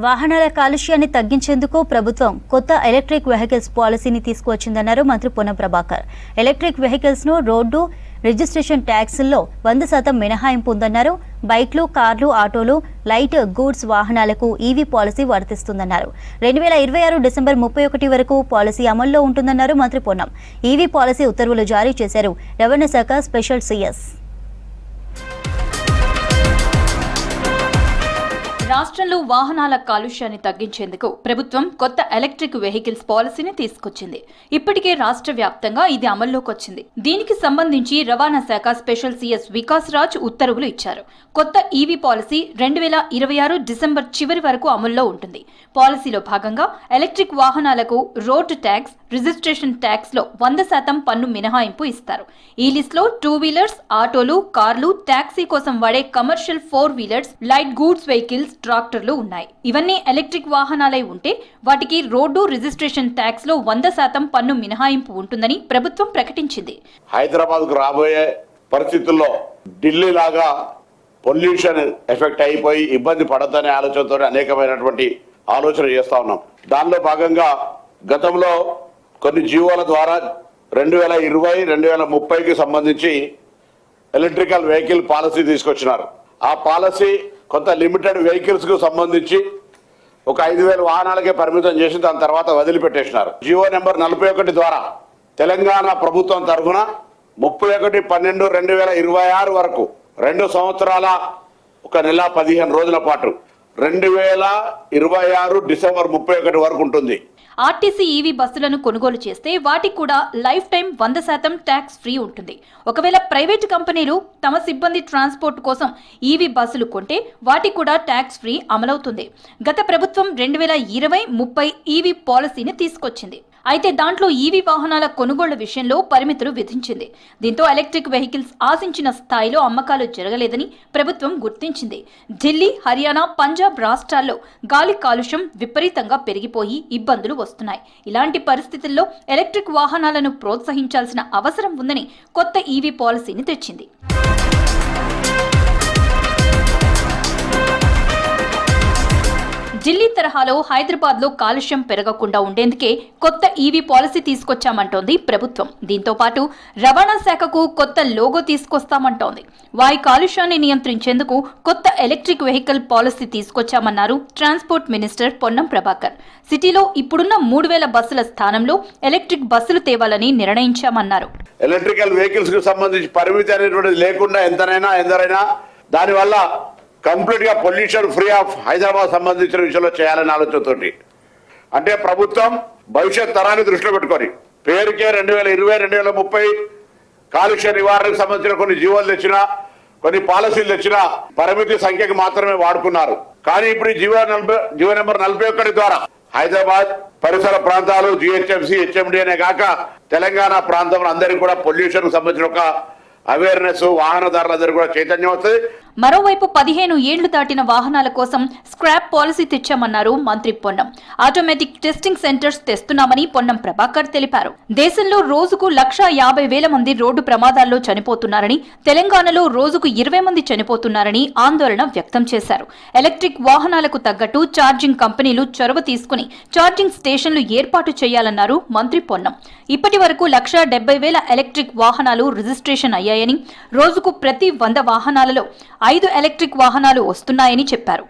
వాహనాల కాలుష్యాన్ని తగ్గించేందుకు ప్రభుత్వం కొత్త ఎలక్ట్రిక్ వెహికల్స్ పాలసీని తీసుకువచ్చిందన్నారు మంత్రి పొన్నం ప్రభాకర్. ఎలక్ట్రిక్ వెహికల్స్ ను రోడ్డు రిజిస్ట్రేషన్ ట్యాక్సుల్లో 100% మినహాయింపు ఉందన్నారు. బైక్లు, కార్లు, ఆటోలు, లైట్ గూడ్స్ వాహనాలకు ఈవీ పాలసీ వర్తిస్తుందన్నారు. 2026 డిసెంబర్ 31 వరకు పాలసీ అమల్లో ఉంటుందన్నారు మంత్రి పొన్నం. ఈవీ పాలసీ ఉత్తర్వులు జారీ చేశారు రెవెన్యూ శాఖ స్పెషల్ సిఎస్. రాష్ట్రంలో వాహనాల కాలుష్యాన్ని తగ్గించేందుకు ప్రభుత్వం కొత్త ఎలక్ట్రిక్ వెహికల్స్ పాలసీని తీసుకొచ్చింది. ఇప్పటికే రాష్ట్ర వ్యాప్తంగా ఇది అమల్లోకి వచ్చింది. దీనికి సంబంధించి రవాణా శాఖ స్పెషల్ సిఎస్ వికాస్ రాజ్ ఉత్తర్వులు ఇచ్చారు. కొత్త ఈవీ పాలసీ 2026 డిసెంబర్ చివరి వరకు అమల్లో ఉంటుంది. పాలసీలో భాగంగా ఎలక్ట్రిక్ వాహనాలకు రోడ్ ట్యాక్స్, రిజిస్ట్రేషన్ ట్యాక్స్ లో 100% పన్ను మినహాయింపు ఇస్తారు. ఈ లిస్ట్ లో 2 వీలర్స్, ఆటోలు, కార్లు, టాక్సీ కోసం వాడే commercial 4 wheelers, light goods vehicles, ట్రాక్టర్లు ఉన్నాయి. ఇవన్నీ ఎలక్ట్రిక్ వాహనాలై ఉంటే వాటికి రోడ్డు రిజిస్ట్రేషన్ ట్యాక్స్ లో 100% పన్ను మినహాయింపు ఉంటుందని ప్రభుత్వం ప్రకటించింది. హైదరాబాద్ కు రాబోయే పరిస్థితుల్లో ఢిల్లీ లాగా పొల్యూషన్ ఎఫెక్ట్ అయిపోయి ఇబ్బంది పడద్దనే ఆలోచనతో అనేకమైనటువంటి ఆలోచన చేస్తా ఉన్నాం. దానిలో భాగంగా గతంలో కొన్ని జీవోల ద్వారా 2020, 2030కి సంబంధించి ఎలక్ట్రికల్ వెహికల్ పాలసీ తీసుకొచ్చినారు. ఆ పాలసీ కొంత లిమిటెడ్ వెహికల్స్ కు సంబంధించి ఒక 5,000 వాహనాలకే పరిమితం చేసి దాని తర్వాత వదిలిపెట్టేసినారు. జియో నెంబర్ 41 ద్వారా తెలంగాణ ప్రభుత్వం తరఫున 31/12/2026 వరకు 2 సంవత్సరాల 1 నెల 15 రోజుల పాటు 2026 డిసెంబర్ 31 వరకు ఉంటుంది. ఆర్టీసీ ఈవీ బస్సులను కొనుగోలు చేస్తే వాటికి కూడా లైఫ్ టైం 100% ట్యాక్స్ ఫ్రీ ఉంటుంది. ఒకవేళ ప్రైవేటు కంపెనీలు తమ సిబ్బంది ట్రాన్స్పోర్ట్ కోసం ఈవీ బస్సులు కొంటే వాటికి కూడా ట్యాక్స్ ఫ్రీ అమలవుతుంది. గత ప్రభుత్వం 2020-30 ఈవీ పాలసీని తీసుకొచ్చింది. అయితే దాంట్లో ఈవీ వాహనాల కొనుగోళ్ల విషయంలో పరిమితులు విధించింది. దీంతో ఎలక్ట్రిక్ వెహికల్స్ ఆశించిన స్థాయిలో అమ్మకాలు జరగలేదని ప్రభుత్వం గుర్తించింది. ఢిల్లీ, హర్యానా, పంజాబ్ రాష్ట్రాల్లో గాలి కాలుష్యం విపరీతంగా పెరిగిపోయి ఇబ్బందులు వస్తున్నాయి. ఇలాంటి పరిస్థితుల్లో ఎలక్ట్రిక్ వాహనాలను ప్రోత్సహించాల్సిన అవసరం ఉందని కొత్త ఈవీ పాలసీని తెచ్చింది. ఢిల్లీ తరహాలో హైదరాబాద్ లో కాలుష్యం పెరగకుండా ఉండేందుకే కొత్త ఈవీ పాలసీ తీసుకొచ్చామంటోంది ప్రభుత్వం. దీంతో పాటు రవాణా శాఖకు కొత్త లోగో తీసుకొస్తామంటోంది. వాయు కాలుష్యాన్ని నియంత్రించేందుకు కొత్త ఎలక్ట్రిక్ వెహికల్ పాలసీ తీసుకొచ్చామన్నారు ట్రాన్స్పోర్ట్ మినిస్టర్ పొన్నం ప్రభాకర్. సిటీలో ఇప్పుడున్న 3,000 బస్సుల స్థానంలో ఎలక్ట్రిక్ బస్సులు తేవాలని నిర్ణయించామన్నారు. ఎలక్ట్రికల్ వెహికల్స్ కు సంబంధించి పరిమితి అనేటువంటిది లేకుండా ఎందరైనా దానివల్ల కంప్లీట్ గా పొల్యూషన్ ఫ్రీ ఆఫ్ హైదరాబాద్ సంబంధించిన విషయంలో చేయాలనే ఆలోచనతోటి, అంటే ప్రభుత్వం భవిష్యత్ తరాన్ని దృష్టిలో పెట్టుకొని పేరుకే 2020, 2030 కాలుష్య నివారణకు సంబంధించిన కొన్ని జీవోలు తెచ్చినా, కొన్ని పాలసీలు తెచ్చినా పరిమితి సంఖ్యకు మాత్రమే వాడుకున్నారు. కానీ ఇప్పుడు జీవో నెంబర్ 41 ద్వారా హైదరాబాద్ పరిసర ప్రాంతాలు, జిహెచ్ఎంసీ, హెచ్ఎండి అనే కాక తెలంగాణ ప్రాంతంలో అందరికీ కూడా పొల్యూషన్ కు సంబంధించిన ఒక అవేర్నెస్, వాహనదారులందరూ కూడా చైతన్యం వస్తుంది. మరోవైపు 15 ఏళ్లు దాటిన వాహనాల కోసం స్క్రాప్ పాలసీ తెచ్చామన్నారు మంత్రి పొన్నం. ఆటోమేటిక్ టెస్టింగ్ సెంటర్స్ తెస్తున్నామని పొన్నం ప్రభాకర్ తెలిపారు. దేశంలో రోజుకు 150,000 మంది రోడ్డు ప్రమాదాల్లో చనిపోతున్నారని, తెలంగాణలో రోజుకు 20 మంది చనిపోతున్నారని ఆందోళన వ్యక్తం చేశారు. ఎలక్ట్రిక్ వాహనాలకు తగ్గట్టు ఛార్జింగ్ కంపెనీలు చొరవ తీసుకుని ఛార్జింగ్ స్టేషన్లు ఏర్పాటు చేయాలన్నారు మంత్రి పొన్నం. ఇప్పటి వరకు 170,000 ఎలక్ట్రిక్ వాహనాలు రిజిస్ట్రేషన్ అయ్యాయని, రోజుకు ప్రతి 100 వాహనాలలో 5 ఎలక్ట్రిక్ వాహనాలు వస్తున్నాయని చెప్పారు.